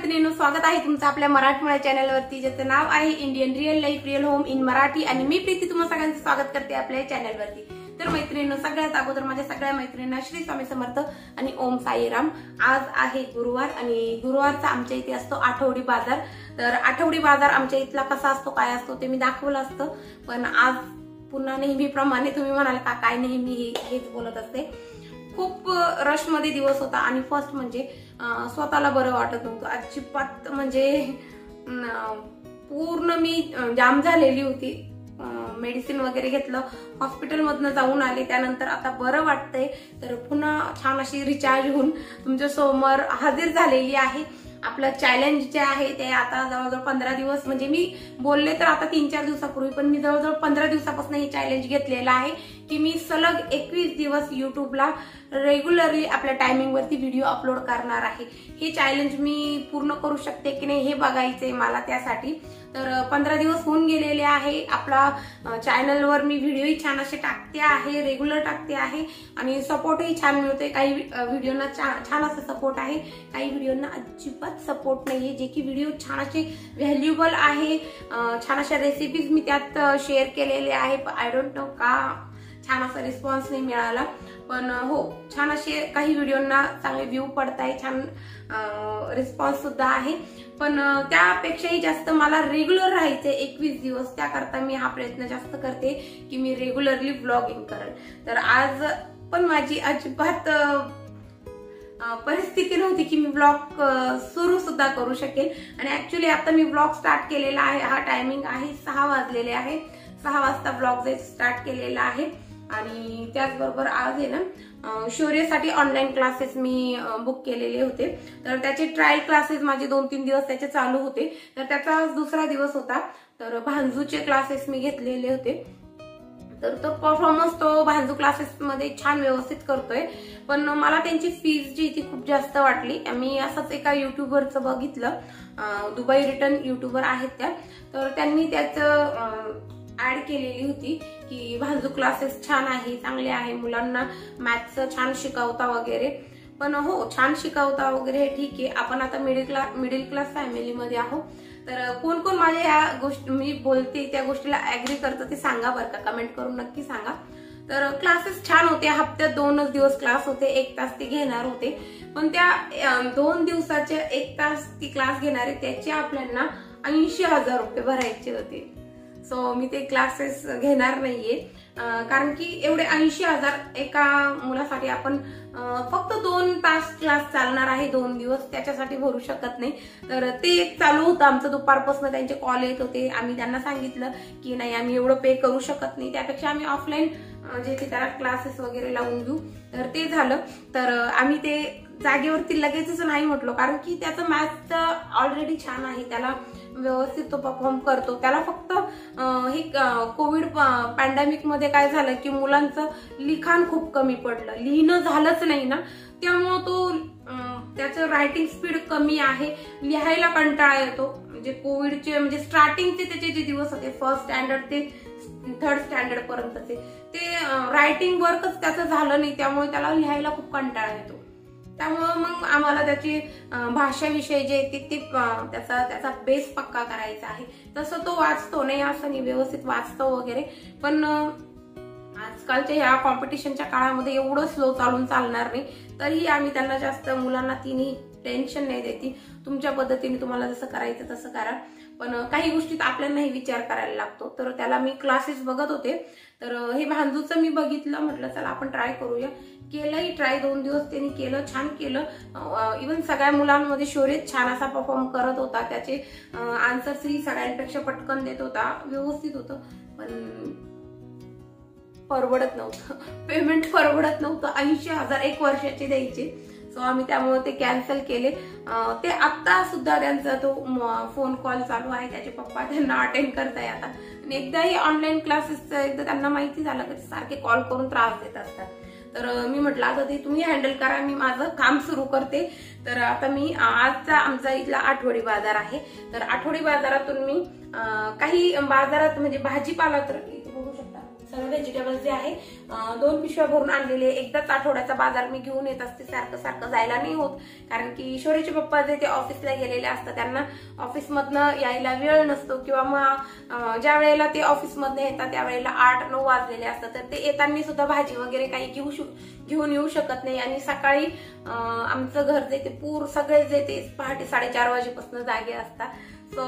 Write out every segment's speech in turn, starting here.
मैत्रिणींनो, स्वागत आहे तुमचं आपल्या मराठमोळ्या चॅनलवरती, ज्याचं नाव आहे Indian real life real home in Marathi. आणि मी प्रीती तुम्हा सगळ्यांचं स्वागत करते आपल्या चॅनलवरती। तर मैत्रिणींनो, सगळ्यात अगोदर माझ्या सगळ्या मैत्रिणींना श्री स्वामी समर्थ आणि ओम साईराम। आज आहे गुरुवार आणि गुरुवारचा आमच्या इथे असतो आठवडी बाजार। तर आठवडी बाजार आमच्या इथला कसा असतो, काय असतो ते मी दाखवलं असतं, पण आज पुन्हा नेहमीप्रमाणे तुम्ही म्हणाल का काय नेहमी हेच बोलत असते। खूप रश मध्ये दिवस होता आणि फर्स्ट म्हणजे स्वतःला बरं वाटत नव्हतं अजिबात, म्हणजे पूर्ण मी जाम झालेली होती। मेडिसिन वगैरे घेतलं, हॉस्पिटल मधनं जाऊन आले, त्यानंतर आता बरं वाटतंय। तर पुन्हा छान अशी रिचार्ज होऊन तुमच्या समोर हजर झालेली आहे। आपलं चॅलेंज जे आहे ते आता जवळजवळ 15 दिवस, म्हणजे मी बोलले तर आता 3-4 दिवसापूर्वी, पण मी जवळजवळ 15 दिवसापासून हे चॅलेंज घेतलेलं आहे की मी सलग 21 दिवस युट्यूबला रेग्युलरली आपल्या टायमिंग वरती व्हिडिओ अपलोड करणार आहे। हे चॅलेंज मी पूर्ण करू शकते की नाही हे बघायचंय मला त्यासाठी। तर 15 दिवस होऊन गेलेले आहे। आपला चॅनलवर मी व्हिडिओही छान असे टाकते आहे, रेग्युलर टाकते आहे आणि सपोर्टही छान मिळतोय। काही व्हिडिओना छान असा सपोर्ट आहे, काही व्हिडिओना अजिबात सपोर्ट नाहीये, जे की व्हिडिओ छान असे व्हॅल्युएबल आहे। छान अशा रेसिपीज मी त्यात शेअर केलेले आहे, आय डोंट नो का छान असा रिस्पॉन्स नाही मिळाला, पण हो छान असे काही व्हिडिओना चांगले व्ह्यू पडताय, छान रिस्पॉन्स सुद्धा आहे। पण त्यापेक्षाही जास्त मला रेग्युलर राहायचे 21 दिवस, त्याकरता मी हा प्रयत्न जास्त करते की मी रेग्युलरली व्लॉगिंग करेल। तर आज पण माझी अजिबात परिस्थिती नव्हती की मी व्लॉग सुरू सुद्धा करू शकेल। आणि ऍक्च्युली आता मी व्लॉग स्टार्ट केलेला आहे, हा टायमिंग आहे 6 वाजलेले आहे, 6 वाजता व्लॉग स्टार्ट केलेला आहे। आणि त्याचबरोबर आज आहे ना शौर्यसाठी ऑनलाईन क्लासेस मी बुक केलेले होते, तर त्याचे ट्रायल क्लासेस माझे 2-3 दिवस त्याचे चालू होते, तर त्याचा दुसरा दिवस होता। तर भांजूचे क्लासेस मी घेतलेले होते, तर तो परफॉर्मन्स तो भांजू क्लासेस मध्ये छान व्यवस्थित करतोय, पण मला त्यांची फीज जी ती खूप जास्त वाटली। मी असंच एका युट्यूबरचं बघितलं, दुबई रिटर्न युट्यूबर आहेत त्या, तर त्यांनी त्याचं ऍड केलेली होती की भांजू क्लासेस छान आहे, चांगले आहे, मुलांना मॅथ्स छान शिकवता वगैरे। पण हो छान शिकवता वगैरे ठीक आहे, आपण आता मिडल क्लास फॅमिलीमध्ये आहोत। तर कोण कोण माझ्या या गोष्टी मी बोलते त्या गोष्टीला ऍग्री करतं ते सांगा बरं का, कमेंट करून नक्की सांगा। तर क्लासेस छान होते, हप्त्यात 2च दिवस क्लास होते, 1 तास ते घेणार होते, पण त्या 2 दिवसाचे 1 तास ती क्लास घेणारे त्याचे आपल्याला 80,000 रुपये भरायचे होते। सो मी ते क्लासेस घेणार नाहीये, कारण की एवढे 80,000 एका मुलासाठी आपण फक्त 2 तास क्लास चालणार आहे 2 दिवस, त्याच्यासाठी भरू शकत नाही। तर ते चालू होतं आमचं दुपारपासून, त्यांचे कॉल येत होते, आम्ही त्यांना सांगितलं की नाही आम्ही एवढं पे करू शकत नाही, त्यापेक्षा आम्ही ऑफलाईन जे ते त्याला क्लासेस वगैरे लावून घेऊ। तर ते झालं, तर आम्ही ते जागेवरती लगेचच नाही म्हटलो, कारण की त्याचं मॅथ्स ऑलरेडी छान आहे, त्याला व्यवस्थित तो परफॉर्म करतो। त्याला फक्त हे कोविड पॅन्डेमिक मध्ये काय झालं की मुलांचं लिखाण खूप कमी पडलं, लिहिणं झालंच नाही ना, त्यामुळे तो त्याचं रायटिंग स्पीड कमी आहे, लिहायला कंटाळा येतो। म्हणजे कोविडचे म्हणजे स्टार्टिंगचे त्याचे जे दिवस होते, फर्स्ट स्टँडर्ड ते 3rd स्टँडर्ड पर्यंतचे, ते रायटिंग वर्कच त्याचं झालं नाही, त्यामुळे त्याला लिहायला खूप कंटाळा येतो। त्यामुळे मग आम्हाला त्याची भाषा विषय जे ते त्याचा बेस पक्का करायचा आहे। तसं तो वाचतो नाही असं नाही, व्यवस्थित वाचतो वगैरे, पण आजकालच्या ह्या कॉम्पिटिशनच्या काळामध्ये एवढं स्लो चालून चालणार नाही। तरीही आम्ही त्यांना जास्त मुलांना तिन्ही टेन्शन नाही देते, तुमच्या पद्धतीने तुम्हाला जसं करायचं तसं करा, पण काही गोष्टीत आपल्यालाही विचार करायला लागतो। तर त्याला मी क्लासेस बघत होते, तर हे भांजूचं मी बघितलं, म्हटलं चला आपण ट्राय करूया। केलंही ट्राय, 2 दिवस त्यांनी केलं, छान केलं। इव्हन सगळ्या मुलांमध्ये शौर्य छान असा परफॉर्म करत होता, त्याचे आन्सर्सही सगळ्यांपेक्षा पटकन देत होता, व्यवस्थित होतं, पण परवडत नव्हतं, पेमेंट परवडत नव्हतं, 80,000 1 वर्षाचे द्यायचे। सो आम्ही त्यामुळे ते कॅन्सल केले। ते आता सुद्धा त्यांचा तो फोन कॉल चालू आहे, त्याचे पप्पा त्यांना अटेंड करताय आता, आणि एकदाही ऑनलाईन क्लासेसचं एकदा त्यांना माहिती झालं की सारखे कॉल करून त्रास देत असतात। तर मी म्हटलं आता ते तुम्ही हँडल करा, मी माझं काम सुरू करते। तर आता मी आजचा आमचा इथला आठवडी बाजार आहे, तर आठवडी बाजारातून मी काही बाजारात म्हणजे भाजीपाला तर बघू शकता सगळे व्हेजिटेबल्स जे आहे 2 पिशव्या भरून आणलेले. एकदाच आठवड्याचा बाजार मी घेऊन येत असते, सारखं सारखं जायला नाही होत, कारण की शौर्यचे पप्पा जे ते ऑफिसला गेलेले असतात, त्यांना ऑफिसमधनं यायला वेळ नसतो, किंवा मग ज्या वेळेला ते ऑफिसमधनं येतात त्यावेळेला 8-9 वाजलेले असतात, तर ते येताना सुद्धा भाजी वगैरे काही घेऊन येऊ शकत नाही. आणि सकाळी आमचं घर जे ते सगळे जे ते पहाटे 4:30 वाजेपासून जागे असतात. सो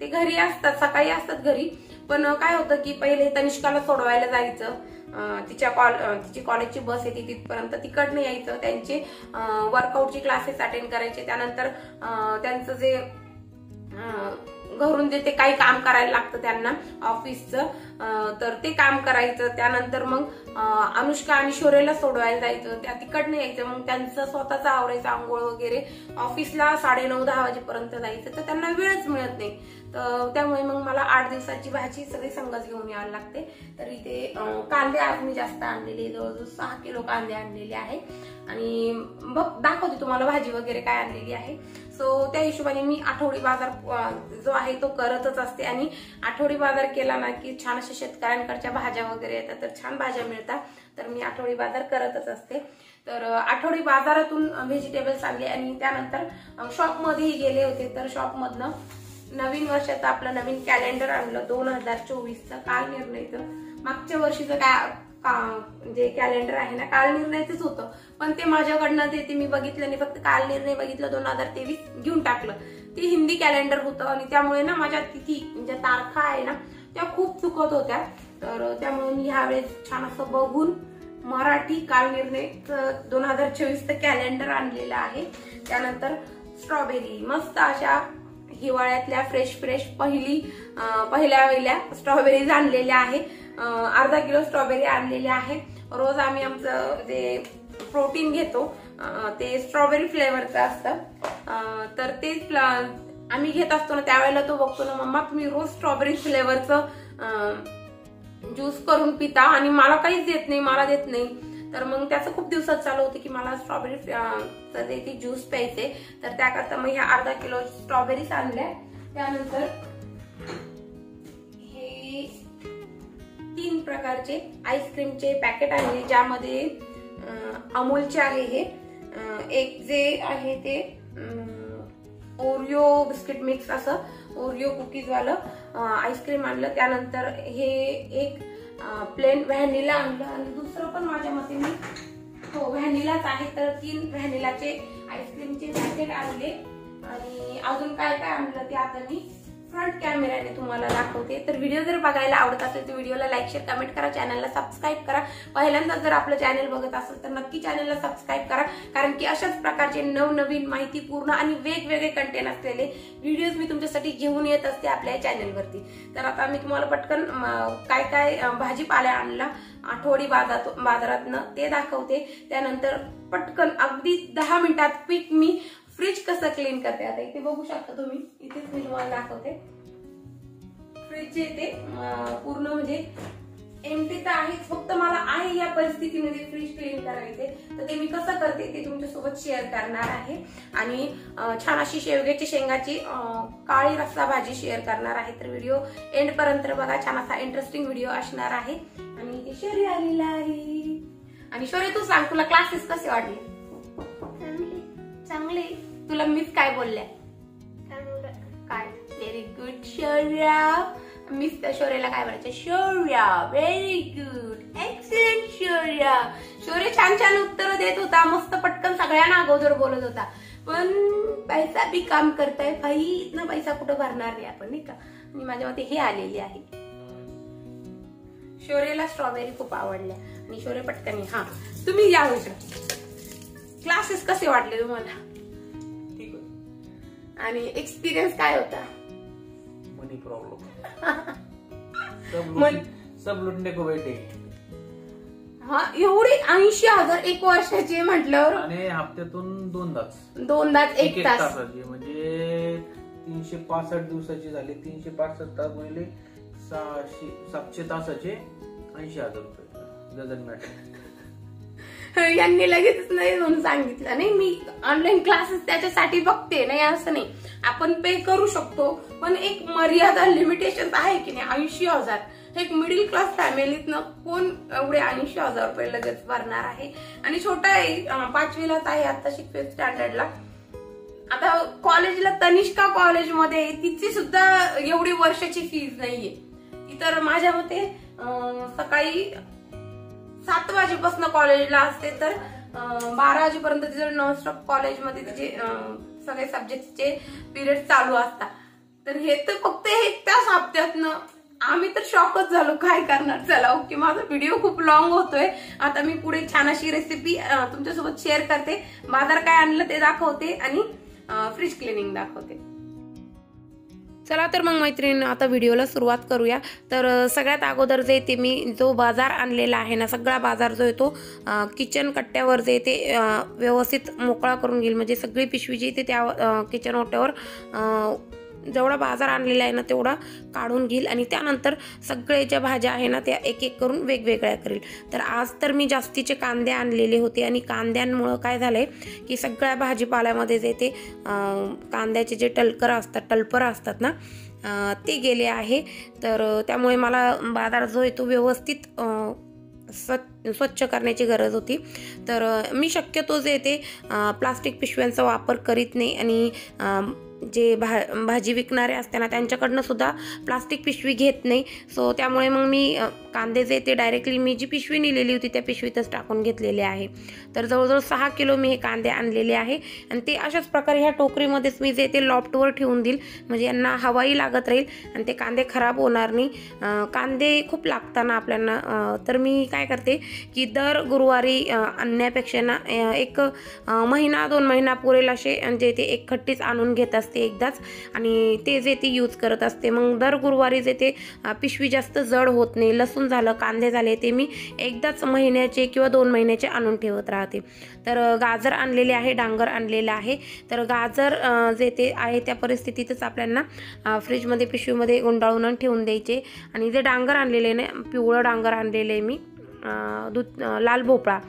ते घरी असतात, सकाळी असतात घरी. पण काय होतं की पहिले तनिष्काला सोडवायला जायचं, तिची कॉलेजची बस येते तिथपर्यंत, तिकडनं यायचं, त्यांचे वर्कआउटचे क्लासेस अटेंड करायचे, त्यानंतर त्यांचं जे घरून जे ते काही काम करायला लागतं त्यांना ऑफिसचं, तर ते काम करायचं. त्यानंतर मग अनुष्का आणि शौर्यला सोडवायला जायचं, त्या तिकडनं यायचं, मग त्यांचं स्वतःचं आवरायचं, आंघोळ वगैरे, ऑफिसला 9:30-10 वाजेपर्यंत जायचं, तर त्यांना वेळच मिळत नाही. तर त्यामुळे मग मला 8 दिवसाची भाजी सगळी संगच घेऊन यावी लागते. तर इथे कांदे आज मी जास्त आणलेले, जवळजवळ 6 किलो कांदे आणलेले आहे. आणि दाखवते तुम्हाला भाजी वगैरे काय आणलेली आहे. सो त्या हिशोबाने मी आठवडी बाजार जो आहे तो करतच असते. आणि आठवडी बाजार केला ना की छान अशा शेतकऱ्यांकडच्या भाज्या वगैरे येतात, तर छान भाज्या मिळतात, तर मी आठवडी बाजार करतच असते. तर आठवडी बाजारातून व्हेजिटेबल्स आणले आणि त्यानंतर शॉपमध्येही गेले होते. तर शॉपमधनं नवीन वर्षाचं आपलं नवीन कॅलेंडर आणलं 2024चं, काल निर्णयचं. मागच्या वर्षीचं जे कॅलेंडर आहे ना काल निर्णयच होतं, पण ते माझ्याकडनं ते मी बघितलं नाही, फक्त काल निर्णय बघितलं, 2023 घेऊन टाकलं. ते हिंदी कॅलेंडर होतं आणि त्यामुळे ना माझ्या तिथी ज्या तारखा आहे ना त्या खूप चुकत होत्या. तर त्यामुळे मी ह्यावेळेस छान असं बघून मराठी काल निर्णय 2024चं कॅलेंडर आणलेलं आहे. त्यानंतर स्ट्रॉबेरी मस्त अशा हिवाळ्यातल्या फ्रेश पहिल्या वेळेला स्ट्रॉबेरीज आणलेल्या आहे. अर्धा किलो स्ट्रॉबेरी आणलेल्या आहे. रोज आम्ही आमचं जे प्रोटीन घेतो ते स्ट्रॉबेरी फ्लेवरचं असतं, तर ते आम्ही घेत असतो ना त्यावेळेला तो बघतो ना, मम्मा तुम्ही रोज स्ट्रॉबेरी फ्लेवरचं ज्यूस करून पिता आणि मला काहीच देत नाही, मला देत नाही. तर मग त्याचं खूप दिवसात चालू होते की मला स्ट्रॉबेरी ज्यूस प्यायचे. तर त्याकरता मग ह्या अर्धा किलो स्ट्रॉबेरीज आणल्या. त्यानंतर हे 3 प्रकारचे आईस्क्रीमचे पॅकेट आणले, ज्यामध्ये अमूलचे आहे हे, एक जे आहे ते ओरिओ बिस्किट मिक्स असं ओरिओ कुकीज वालं आईस्क्रीम आणलं. त्यानंतर हे एक प्लेन व्हॅनिला आणलं आणि दुसरं पण माझ्या मते मी व्हॅनिलाच आहे. तर 3 व्हॅनिलाचे आईस्क्रीमचे पॅकेट आणले. आणि अजून काय काय आणलं ते आता मी फ्रंट कॅमेऱ्याने तुम्हाला दाखवते. तर व्हिडिओ जर बघायला आवडत असेल तर व्हिडिओला लाईक शेअर कमेंट करा, चॅनलला सबस्क्राईब करा. पहिल्यांदा जर आपलं चॅनल बघत असेल तर नक्की चॅनलला सबस्क्राईब करा, कारण की अशाच प्रकारचे नवनवीन माहितीपूर्ण आणि वेगवेगळे कंटेंट असलेले व्हिडिओज मी तुमच्यासाठी घेऊन येत असते आपल्या चॅनलवरती. तर आता मी तुम्हाला पटकन काय काय भाजीपाला आणला आठवडी बाजारातनं ते दाखवते. त्यानंतर पटकन अगदी 10 मिनिटात क्विक मी फ्रीज कसं क्लीन करते. आता इथे बघू शकता तुम्ही, इथेच मी तुम्हाला दाखवते. फ्रीज ते पूर्ण म्हणजे एम्प्टी तर आहेच, फक्त मला आहे या परिस्थितीमध्ये फ्रीज क्लीन करायचे, तर ते मी कसं करते ते तुमच्यासोबत शेअर करणार आहे. आणि छान अशी शेवग्याची शेंगाची काळी रस्सा भाजी शेअर करणार आहे. तर व्हिडिओ एंड पर्यंत बघा, छान असा इंटरेस्टिंग व्हिडिओ असणार आहे. आणि ते शौर्य आलेला आहे. आणि शौर्य तू सांग, तुला क्लासेस कसे वाटले? चांगले. तुला मिस काय बोलल्या? काय? व्हेरी गुड शौर्य. मिस त्या शौर्याला काय म्हणायचं? शौर्य व्हेरी गुड, एक्सलेंट शौर्य. शौर्य छान छान उत्तर देत होता, मस्त पटकन सगळ्यांना अगोदर बोलत होता. पण पैसा भी काम करताय भाई ना, पैसा कुठं भरणार नाही आपण, नाही का. आणि माझ्या मते हे आलेले आहे. शौर्यला स्ट्रॉबेरी खूप आवडल्या आणि शौर्य पटकन हा तुम्ही या इकडे. क्लासेस कसे वाटले तुम्हाला? ठीक होते. आणि एक्सपिरियन्स काय होता? मनी प्रॉब्लेम सब लुटने को बैठे. हा एवढे 80,000 एक वर्षाचे म्हटल्यावर, आणि हप्त्यातून 2 एक तास म्हणजे 365 दिवसाची झाली. 365 तास म्हणजे 700 तासाचे 80,000 रुपये. Doesn't matter. यांनी लगेच नाही म्हणून सांगितलं. नाही, मी ऑनलाईन क्लासेस त्याच्यासाठी बघते, नाही असं नाही, आपण पे करू शकतो, पण एक मर्यादा लिमिटेशन आहे की नाही. 80,000 एक मिडल क्लास फॅमिलीतनं कोण एवढे 80,000 रुपये लगेच भरणार आहे? आणि छोटा आहे, 5वीलाच आहे आता, 6th स्टँडर्डला. आता कॉलेजला तनिष्का कॉलेजमध्ये तिची सुद्धा एवढी वर्षाची फीज नाहीये. ती तर माझ्या मते सकाळी 7 वाजेपासून कॉलेजला असते, तर 12 वाजेपर्यंत तिचं नॉनस्टॉप कॉलेजमध्ये तिचे सगळे सब्जेक्टचे पिरियड चालू असतात. तर हे तर फक्त त्याच हप्त्यातनं आम्ही तर शॉकच झालो. काय करणार? चला ओके, माझा व्हिडिओ खूप लॉंग होतोय. आता मी पुढे छान अशी रेसिपी तुमच्यासोबत शेअर करते. बाजार काय आणलं ते दाखवते आणि फ्रीज क्लिनिंग दाखवते. चला तर मग मैत्रीण, आता व्हिडिओला सुरुवात करूया. तर सगळ्यात अगोदर जे ते मी जो बाजार आणलेला आहे ना, सगळा बाजार जो आहे तो किचन कट्ट्यावर जे ते व्यवस्थित मोकळा करून घेईल. म्हणजे सगळी पिशवी जी ते त्या किचन ओट्यावर जेवढा बाजार आणलेला आहे ना तेवढा काढून घेईल आणि त्यानंतर सगळे ज्या भाज्या आहे ना त्या एक एक करून वेगवेगळ्या करेल. तर आज तर मी जास्तीचे कांदे आणलेले होते आणि कांद्यांमुळं काय झालंय की सगळ्या भाजीपाल्यामध्ये जे ते कांद्याचे जे टलपर असतात ना ते गेले आहे. तर त्यामुळे मला बाजार जो आहे तो व्यवस्थित स्वच्छ करण्याची गरज होती. तर मी शक्यतो जे ते प्लास्टिक पिशव्यांचा वापर करीत नाही आणि जे भाजी विकणारे असते ना त्यांच्याकडनं सुद्धा प्लास्टिक पिशवी घेत नाही. सो त्यामुळे मग मी कांदे जे ते डायरेक्टली मी जी पिशवी नेलेली होती त्या पिशवीतच टाकून घेतलेले आहे. तर जवळजवळ 6 किलो मी हे कांदे आणलेले आहे आणि ते अशाच प्रकारे ह्या टोकरीमध्येच मी जे ते लॉफ्टवर ठेवून देईल. म्हणजे यांना हवाही लागत राहील आणि ते कांदे खराब होणार नाही. कांदे खूप लागतात ना आपल्याला. तर मी काय करते की दर गुरुवारी आणण्यापेक्षा ना एक महिना 2 महिना पुरेल असे जे ते एक खट्टीच आणून घेत असते एकदाच आणि ते जे ते यूज करत असते. मग दर गुरुवारी जे ते पिशवी जास्त जड होत नाही. लसूण झालं, कांदे झाले ते मी एकदाच महिन्याचे किंवा 2 महिन्याचे आणून ठेवत राहते. तर गाजर आणलेले आहे, डांगर आणलेलं आहे. तर गाजर जे ते आहे त्या परिस्थितीतच आपल्याला फ्रीजमध्ये पिशवीमध्ये गुंडाळून ठेवून द्यायचे. आणि जे डांगर आणलेले ना, पिवळं डांगर आणलेलं आहे मी, लाल भोपळा.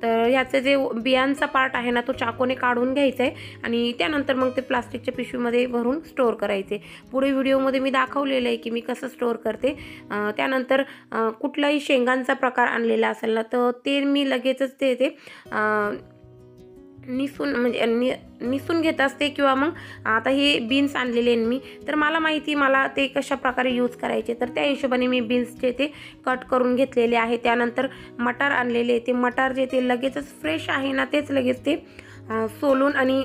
तर ह्याचे जे बियांचा पार्ट आहे ना तो चाकूने काढून घ्यायचा आहे आणि त्यानंतर मग ते प्लास्टिकच्या पिशवीमध्ये भरून स्टोअर करायचे. पुढे व्हिडिओमध्ये मी दाखवलेलं आहे की मी कसं स्टोअर करते. त्यानंतर कुठलाही शेंगांचा प्रकार आणलेला असेल ना तर ते मी लगेचच ते निसून घेत असते. किंवा मग आता हे बीन्स आणलेले मी, तर मला ते कशा प्रकारे यूज करायचे तर त्या हिशोबाने मी बीन्सचे ते कट करून घेतलेले आहे. त्यानंतर मटार आणलेले, ते मटार जे ते लगेचच फ्रेश आहे ना तेच लगेच ते सोलून आणि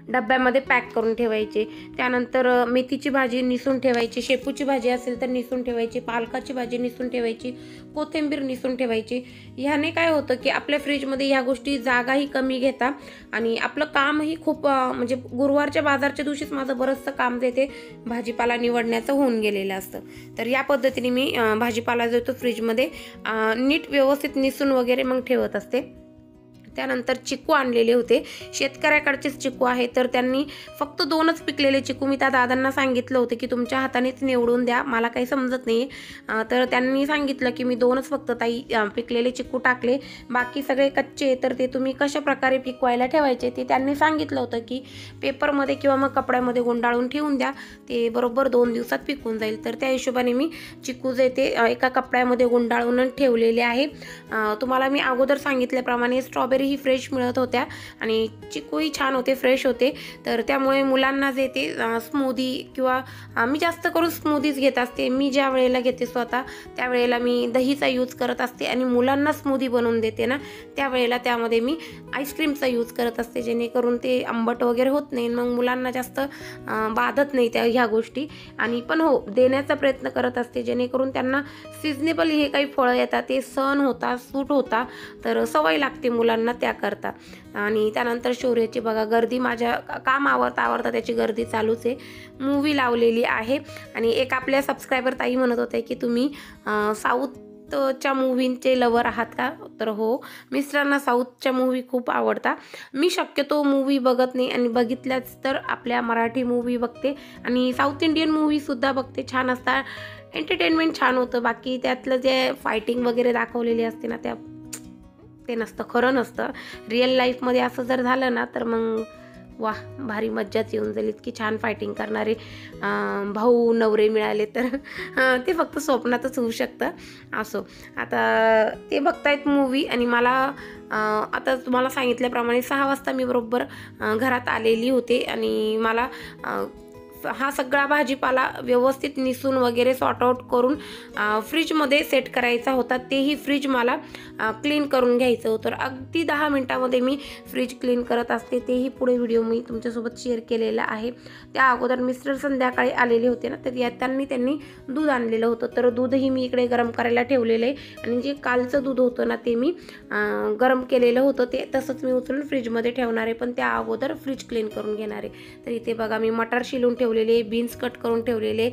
डब्यामध्ये पॅक करून ठेवायचे. त्यानंतर मेथीची भाजी निसून ठेवायची, शेपूची भाजी असेल तर निसून ठेवायची, पालकाची भाजी निसून ठेवायची, कोथिंबीर निसून ठेवायची. ह्याने काय होतं की आपल्या फ्रीजमध्ये ह्या गोष्टी जागाही कमी घेतात आणि आपलं कामही खूप म्हणजे गुरुवारच्या बाजारच्या दिवशीच माझं बरंचसं काम जे ते भाजीपाला निवडण्याचं होऊन गेलेलं असतं. तर या पद्धतीने मी भाजीपाला जो तो फ्रीजमध्ये नीट व्यवस्थित निसून वगैरे मग ठेवत असते. त्यानंतर चिकू आणलेले होते, शेतकऱ्याकडचेच चिकू आहे. तर त्यांनी फक्त 2च पिकलेले चिकू, मी त्या दादांना सांगितलं होतं की तुमच्या हातानेच निवडून द्या, मला काही समजत नाही. तर त्यांनी सांगितलं की मी 2च फक्त ताई पिकलेले चिकू टाकले, बाकी सगळे कच्चे. तर ते तुम्ही कशा प्रकारे पिकवायला ठेवायचे ते त्यांनी सांगितलं होतं की पेपरमध्ये किंवा मग कपड्यामध्ये गुंडाळून ठेवून द्या, ते बरोबर 2 दिवसात पिकून जाईल. तर त्या हिशोबाने मी चिकू जे ते एका कपड्यामध्ये गुंडाळून ठेवलेले आहे. तुम्हाला मी अगोदर सांगितल्याप्रमाणे स्ट्रॉबेरी ही फ्रेश मिळत होत्या आणि चिकूही छान होते, फ्रेश होते. तर त्यामुळे मुलांना जे ते स्मूदी किंवा मी जास्त करून स्मूदीज घेत असते. मी ज्या वेळेला घेते स्वतः त्यावेळेला मी दहीचा यूज करत असते आणि मुलांना स्मूदी बनवून देते ना त्यावेळेला त्यामध्ये मी आईस्क्रीमचा यूज करत असते, जेणेकरून ते आंबट वगैरे होत नाही, मग मुलांना जास्त बाधत नाही त्या ह्या गोष्टी. आणि पण हो, देण्याचा प्रयत्न करत असते जेणेकरून त्यांना सिजनेबल हे काही फळं येतात ते सहन होता, सूट होता, तर सवय लागते मुलांना त्याकरता. आणि त्यानंतर शौर्याची बघा गर्दी, माझ्या काम आवरता त्याची गर्दी चालूच आहे. मूवी लावलेली आहे आणि एक आपल्या सबस्क्रायबर ताई म्हणत होते की तुम्ही साऊथच्या मूवींचे लवर आहात का? तर हो, मिस्टरांना साऊथच्या मूवी खूप आवडतात. मी शक्यतो मूवी बघत नाही आणि बघितल्याच तर आपल्या मराठी मूवी बघते आणि साऊथ इंडियन मूवीसुद्धा बघते. छान असतात, एंटरटेनमेंट छान होतं. बाकी त्यातलं जे फायटिंग वगैरे दाखवलेली असते ना ते नसतं, खरं नसतं. रिअल लाईफमध्ये असं जर झालं ना तर मग वा भारी मज्जाच येऊन जाईल. इतकी छान फायटिंग करणारे भाऊ नवरे मिळाले तर ते फक्त स्वप्नातच होऊ शकतं. असो, आता ते बघतायत मूवी आणि मला आता तुम्हाला सांगितल्याप्रमाणे 6 वाजता मी बरोबर घरात आलेली होते आणि मला हा सगळा भाजीपाला व्यवस्थित निसून वगैरे सॉर्ट आउट करून फ्रीजमध्ये सेट करायचा होता. तेही फ्रीज मला क्लीन करून घ्यायचं होतं. अगदी 10 मिनटामध्ये मी फ्रीज क्लीन करत असते. तेही पुढे व्हिडिओ मी तुमच्यासोबत शेअर केलेला आहे. त्या अगोदर मिस्टर संध्याकाळी आलेले होते ना, तर त्यांनी दूध आणलेलं होतं. तर दूधही मी इकडे गरम करायला ठेवलेलं आहे आणि जे कालचं दूध होतं ना ते मी गरम केलेलं होतं, ते तसंच मी उचलून फ्रीजमध्ये ठेवणार आहे. पण त्या अगोदर फ्रीज क्लीन करून घेणार आहे. तर इथे बघा मी मटार शिलून ठेवलेले, बीन्स कट करून ठेवलेले,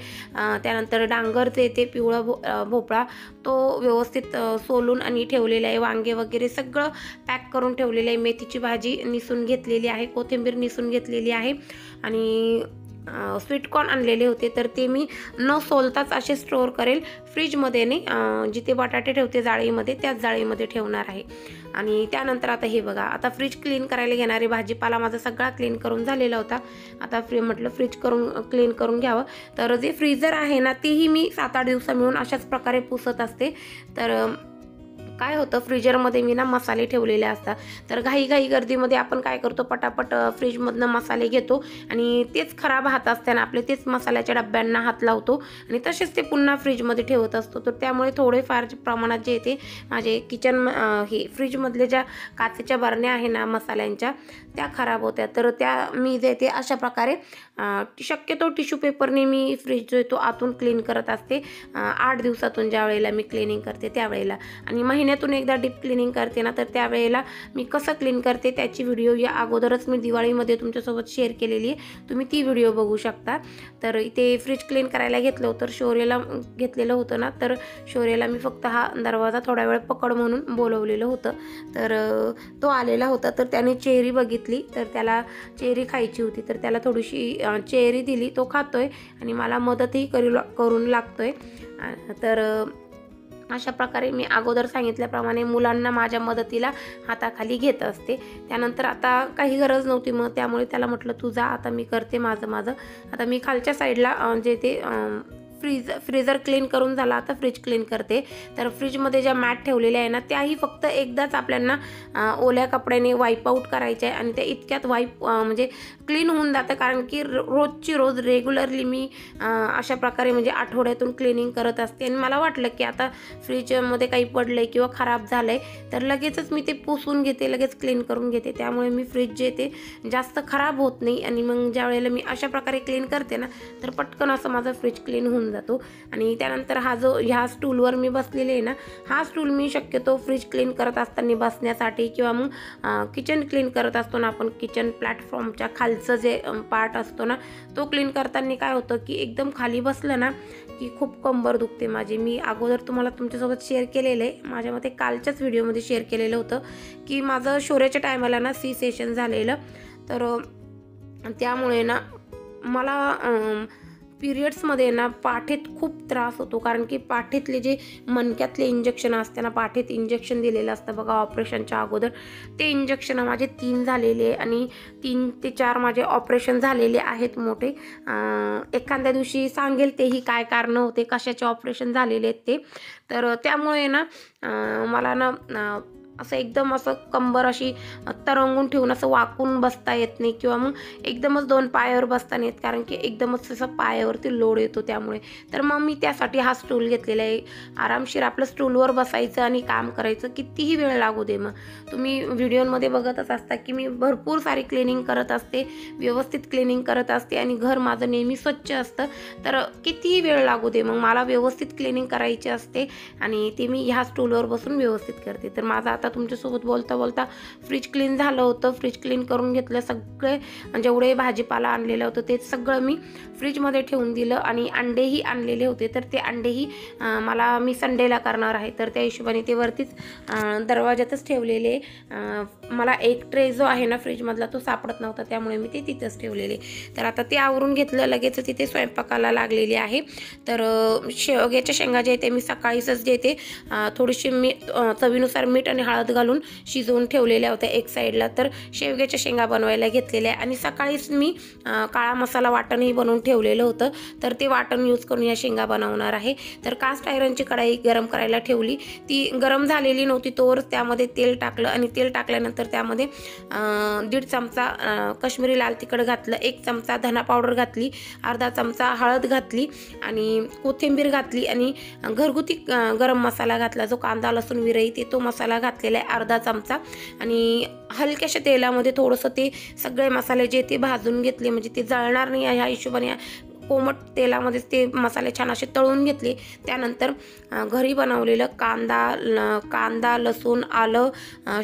त्यानंतर डांगरचे ते पिवळा भोपळा तो व्यवस्थित सोलून आणि ठेवलेला आहे. वांगे वगैरे सगळं पॅक करून ठेवलेलं आहे. मेथीची भाजी निसून घेतलेली आहे, कोथिंबीर निसून घेतलेली आहे आणि स्वीटकॉर्न आणलेले होते. तर ते मी न सोलताच असे स्टोअर करेल फ्रीजमध्ये. नाही, जिथे बटाटे ठेवते जाळीमध्ये त्याच जाळीमध्ये ठेवणार आहे. आणि त्यानंतर आता हे बघा, आता फ्रीज क्लीन करायला घेणारे. भाजीपाला माझा सगळा क्लीन करून झालेला होता. आता म्हटलं फ्रीज क्लीन करून घ्यावं. तर जे फ्रीजर आहे ना तेही मी 7-8 दिवसा मिळून अशाच प्रकारे पुसत असते. तर काय होतं, फ्रीजरमध्ये मी ना मसाले ठेवलेले असतात. तर घाई गर्दीमध्ये आपण काय करतो, पटापट फ्रीजमधनं मसाले घेतो आणि तेच खराब हात असताना आपले तेच मसाल्याच्या डब्यांना हात लावतो आणि तसेच ते पुन्हा फ्रीजमध्ये ठेवत असतो. तर त्यामुळे थोडेफार प्रमाणात जे येते माझे किचन हे फ्रीजमधले ज्या काचेच्या बरण्या आहे ना मसाल्यांच्या, त्या खराब होत्या. तर त्या मी जे ते अशा प्रकारे शक्यतो टिश्यू पेपरने मी फ्रीज जो आहे तो आतून क्लीन करत असते. 8 दिवसातून ज्या वेळेला मी क्लिनिंग करते त्यावेळेला, आणि महिन्यातून एकदा डीप क्लिनिंग करते ना, तर त्यावेळेला मी कसं क्लीन करते त्याची व्हिडिओ या अगोदरच मी दिवाळीमध्ये तुमच्यासोबत शेअर केलेली आहे. तुम्ही ती व्हिडिओ बघू शकता. तर इथे फ्रीज क्लीन करायला घेतलं होतं, शौर्याला घेतलेलं होतं ना, तर शौर्याला मी फक्त हा दरवाजा थोडा वेळ पकड म्हणून बोलवलेलं होतं. तर तो आलेला होता. तर त्याने चेरी बघितली, तर त्याला चेरी खायची होती. तर त्याला थोडीशी चेरी दिली, तो खातोय आणि मला मदतही करून लागतोय. तर अशा प्रकारे मी अगोदर सांगितल्याप्रमाणे मुलांना माझ्या मदतीला हाताखाली घेत असते. त्यानंतर आता काही गरज नव्हती, मग त्यामुळे त्याला म्हटलं तू जा, आता मी करते माझं. आता मी खालच्या साईडला जे ते फ्रीजर क्लीन करून झाला, आता फ्रीज क्लीन करते. तर फ्रीजमध्ये ज्या मॅट ठेवलेल्या आहे ना त्याही फक्त एकदाच आपल्याला ओल्या कपड्याने वाईप आऊट करायच्या आहे आणि त्या इतक्यात म्हणजे क्लीन होऊन जातं. कारण की रोज रेग्युलरली मी अशा प्रकारे म्हणजे आठवड्यातून क्लिनिंग करत असते. आणि मला वाटलं की आता फ्रीजमध्ये काही पडलं आहे किंवा खराब झालं आहे तर लगेचच मी ते पुसून घेते, लगेच क्लीन करून घेते. त्यामुळे मी फ्रीज जे ते जास्त खराब होत नाही. आणि मग ज्या वेळेला मी अशा प्रकारे क्लीन करते ना तर पटकन असं माझं फ्रीज क्लीन होऊन जातो. आणि त्यानंतर ह्या स्टूलवर मी बसलेले आहे ना, हा स्टूल मी शक्यतो फ्रीज क्लीन करत असताना बसण्यासाठी किंवा मग किचन क्लीन करत असतो ना आपण, किचन प्लॅटफॉर्मच्या खालचं जे पार्ट असतो ना तो क्लीन करताना काय होतं की एकदम खाली बसलं ना की खूप कंबर दुखते माझी. मी अगोदर तुम्हाला तुमच्यासोबत शेअर केलेलं आहे, माझ्या मते कालच्याच व्हिडिओमध्ये शेअर केलेलं होतं की माझं शौर्याच्या टायमाला ना C-सेशन झालेलं. तर त्यामुळे ना मला पिरियड्समध्ये ना पाठीत खूप त्रास होतो. कारण की पाठीतले जे मणक्यातले इंजेक्शन असते ना, पाठीत इंजेक्शन दिलेलं असतं बघा ऑपरेशनच्या अगोदर, ते इंजेक्शन माझे 3 झालेले आहे आणि 3 ते 4 माझे ऑपरेशन झालेले आहेत मोठे. एखाद्या दिवशी सांगेल तेही काय कारणं होते, कशाचे ऑपरेशन झालेले आहेत ते. तर त्यामुळे ना मला ना असं एकदम असं कंबर अशी तरंगून ठेवून असं वाकून बसता येत नाही किंवा मग एकदमच 2 पायावर बसता नाही येत, कारण की एकदमच असं पायावरती लोड येतो त्यामुळे. तर मग मी त्यासाठी हा स्टूल घेतलेला आहे. आरामशीर आपलं स्टूलवर बसायचं आणि काम करायचं, कितीही वेळ लागू दे. मग तुम्ही व्हिडिओमध्ये बघतच असता की मी भरपूर सारी क्लिनिंग करत असते, व्यवस्थित क्लिनिंग करत असते आणि घर माझं नेहमी स्वच्छ असतं. तर कितीही वेळ लागू दे, मग मला व्यवस्थित क्लिनिंग करायची असते आणि ते मी ह्या स्टूलवर बसून व्यवस्थित करते. तर माझा आता तुमच्यासोबत बोलता फ्रीज क्लीन झालं होतं, फ्रीज क्लीन करून घेतलं. सगळे जेवढे भाजीपाला आणलेलं होतं ते सगळं मी फ्रीजमध्ये ठेवून दिलं आणि अंडेही आणलेले होते. तर ते अंडेही मी संडेला करणार आहे, तर त्या हिशोबाने ते वरतीच दरवाज्यातच ठेवलेले. मला एक ट्रे जो आहे ना फ्रीजमधला तो सापडत नव्हता, त्यामुळे मी ते तिथंच ठेवलेले. तर आता ते आवरून घेतलं, लगेच तिथे स्वयंपाकाला लागलेली आहे. तर शेवग्याच्या शेंगा जे ते मी सकाळीच जे ते थोडीशी चवीनुसार मीठ आणि हळद हळद घालून शिजवून ठेवलेल्या होत्या एक साईडला. तर शेवग्याच्या शेंगा बनवायला घेतलेल्या आणि सकाळीच मी काळा मसाला वाटणही बनवून ठेवलेलं होतं. तर ते वाटण यूज करून या शेंगा बनवणार आहे. तर कास्ट आयरनची कढाई गरम करायला ठेवली. ती गरम झालेली नव्हती तोवर त्यामध्ये तेल टाकलं आणि तेल टाकल्यानंतर त्यामध्ये 1.5 चमचा काश्मीरी लाल तिखट घातलं, 1 चमचा धना पावडर घातली, अर्धा चमचा हळद घातली आणि कोथिंबीर घातली आणि घरगुती गरम मसाला घातला, जो कांदा लसूण विरहित तो मसाला घातलेला आहे अर्धा चमचा. आणि हलक्याशा तेलामध्ये थोडंसं ते सगळे मसाले जे ते भाजून घेतले, म्हणजे ते जळणार नाही ह्या हिशोबाने कोमट तेलामध्ये ते मसाले छान असे तळून घेतले. त्यानंतर घरी बनवलेलं कांदा लसूण आलं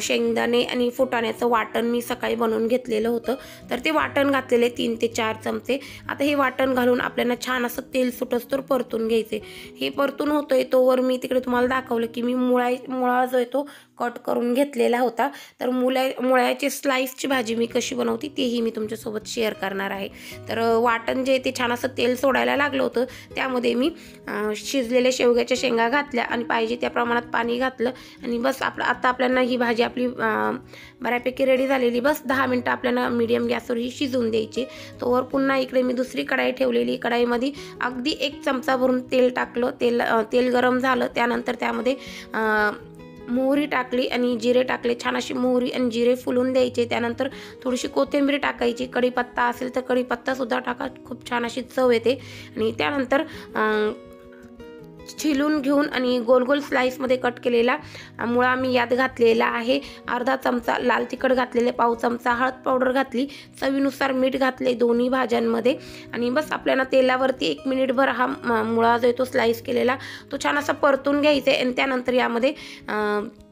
शेंगदाणे आणि फुटाण्याचं वाटण मी सकाळी बनवून घेतलेलं होतं. तर ते वाटण घातलेले 3 ते 4 चमचे. आता हे वाटण घालून आपल्याला छान असं तेल सुटस्तोर परतून घ्यायचे. हे परतून होतंय तोवर मी तिकडे तुम्हाला दाखवलं की मी मुळा जो आहे तो कट करून घेतलेला होता. तर मुळ्याची स्लाइसची भाजी मी कशी बनवते तेही मी तुमच्यासोबत शेअर करणार आहे. तर वाटण जे ते छान असं तेल सोडायला लागलं होतं, त्यामध्ये मी शिजलेल्या शेवग्याच्या शेंगा घातल्या आणि पाहिजे त्या प्रमाणात पाणी घातलं आणि बस आता आपल्याला ही भाजी आपली बऱ्यापैकी रेडी झालेली. बस 10 मिनटं आपल्याला मीडियम गॅसवर ही शिजवून द्यायची. तोवर पुन्हा इकडे मी दुसरी कढाई ठेवलेली. कढाईमध्ये अगदी 1 चमचा भरून तेल टाकलं. तेल गरम झालं. त्यानंतर त्यामध्ये मोहरी टाकली आणि जिरे टाकले. छान अशी मोहरी आणि जिरे फुलून द्यायचे. त्यानंतर थोडीशी कोथिंबीर टाकायची. कढीपत्ता असेल तर कढीपत्तासुद्धा टाका, खूप छान अशी चव येते. आणि त्यानंतर छिलून घेऊन आणि गोल गोल स्लाइसमध्ये कट केलेला मुळा मी यात घातलेला आहे. अर्धा चमचा लाल तिखट घातलेले, पाव चमचा हळद पावडर घातली, चवीनुसार मीठ घातले दोन्ही भाज्यांमध्ये. आणि बस आपल्याला तेलावरती 1 मिनिटभर हा मुळा जो आहे तो स्लाइस केलेला तो छान असा परतून घ्यायचा आहे. आणि त्यानंतर यामध्ये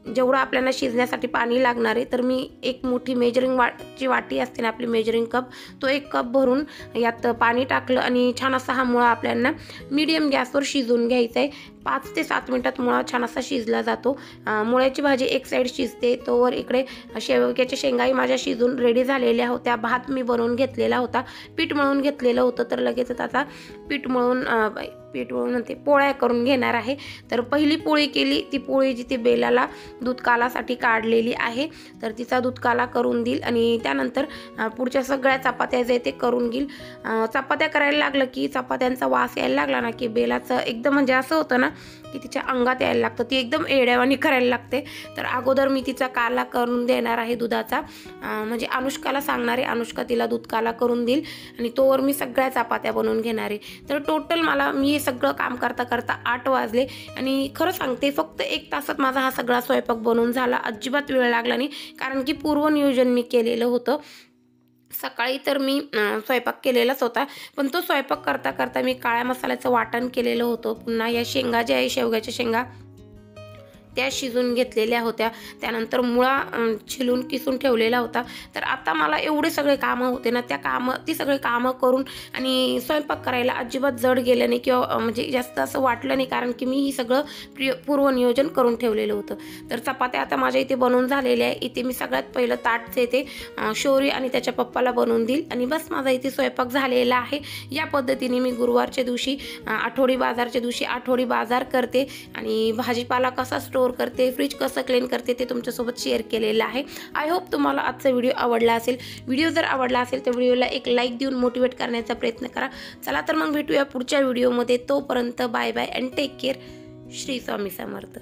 जेवढं आपल्याला शिजण्यासाठी पाणी लागणार आहे, तर मी 1 मोठी मेजरिंग वाटी असते ना आपली मेजरिंग कप, तो 1 कप भरून यात पाणी टाकलं आणि छान असा हा मुळा आपल्याला मीडियम गॅसवर शिजवून घ्यायचा आहे. 5 ते 7 मिनिटात मुळा छान असा शिजला जातो. मुळ्याची भाजी एक साईड शिजते तोवर इकडे शेवग्याच्या शेंगाही माझ्या शिजून रेडी झालेल्या होत्या. भात मी बनवून घेतलेला होता, पीठ मळून घेतलेलं होतं. तर लगेचच आता पीठ मळून ते पोळ्या करून घेणार आहे. तर पहिली पोळी केली, ती पोळी जिथे बेलाला दूध कालासाठी काढलेली आहे, तर तिचा दूध काला करून देईल आणि त्यानंतर पुढच्या सगळ्या चपात्या जे ते करून घेईल. चपात्या करायला लागलं की चपात्यांचा वास यायला लागला ना की बेलाचं एकदम म्हणजे असं होतं ना की तिच्या अंगात यायला लागतं, ती एकदम एड्यावानी करायला लागते. तर अगोदर मी तिचा काला करून देणार आहे दुधाचा, म्हणजे अनुष्काला सांगणार आहे, अनुष्का तिला दूध काला करून देईल आणि तोवर मी सगळ्या चपात्या बनवून घेणार आहे. तर टोटल मी हे सगळं काम करता करता 8 वाजले आणि खरं सांगते फक्त 1 तासात माझा हा सगळा स्वयंपाक बनवून झाला. अजिबात वेळ लागला नाही, कारण की पूर्वनियोजन मी केलेलं होतं. सकाळी तर मी स्वयंपाक केलेलाच होता, पण तो स्वयंपाक करता करता मी काळ्या मसाल्याचं वाटण केलेलं होतं. पुन्हा या शेंगा ज्या आहे शेवग्याच्या शेंगा त्या शिजून घेतलेल्या होत्या. त्यानंतर मुळा छिलून किसून ठेवलेला होता. तर आता मला एवढे सगळे कामं होते ना, ती सगळे कामं करून आणि स्वयंपाक करायला अजिबात जड गेलं नाही किंवा म्हणजे जास्त असं वाटलं नाही, कारण की मी ही सगळं पूर्वनियोजन करून ठेवलेलं होतं. तर चपात्या आता माझ्या इथे बनवून झालेल्या आहे. इथे मी सगळ्यात पहिलं ताटचे ते शौर्य आणि त्याच्या पप्पाला बनवून देईल आणि बस माझा इथे स्वयंपाक झालेला आहे. या पद्धतीने मी गुरुवारच्या दिवशी आठवडी बाजार करते आणि भाजीपाला कसा स्टोर करते, फ्रीज कसं क्लीन करते ते तुमच्यासोबत शेअर केलेलं आहे. आय होप तुम्हाला आजचा व्हिडिओ आवडला असेल. व्हिडिओ जर आवडला असेल तर व्हिडिओला एक लाईक देऊन मोटिवेट करण्याचा प्रयत्न करा. चला तर मग भेटूया पुढच्या व्हिडिओमध्ये. तोपर्यंत bye bye and take care. Shri Swami Samarth.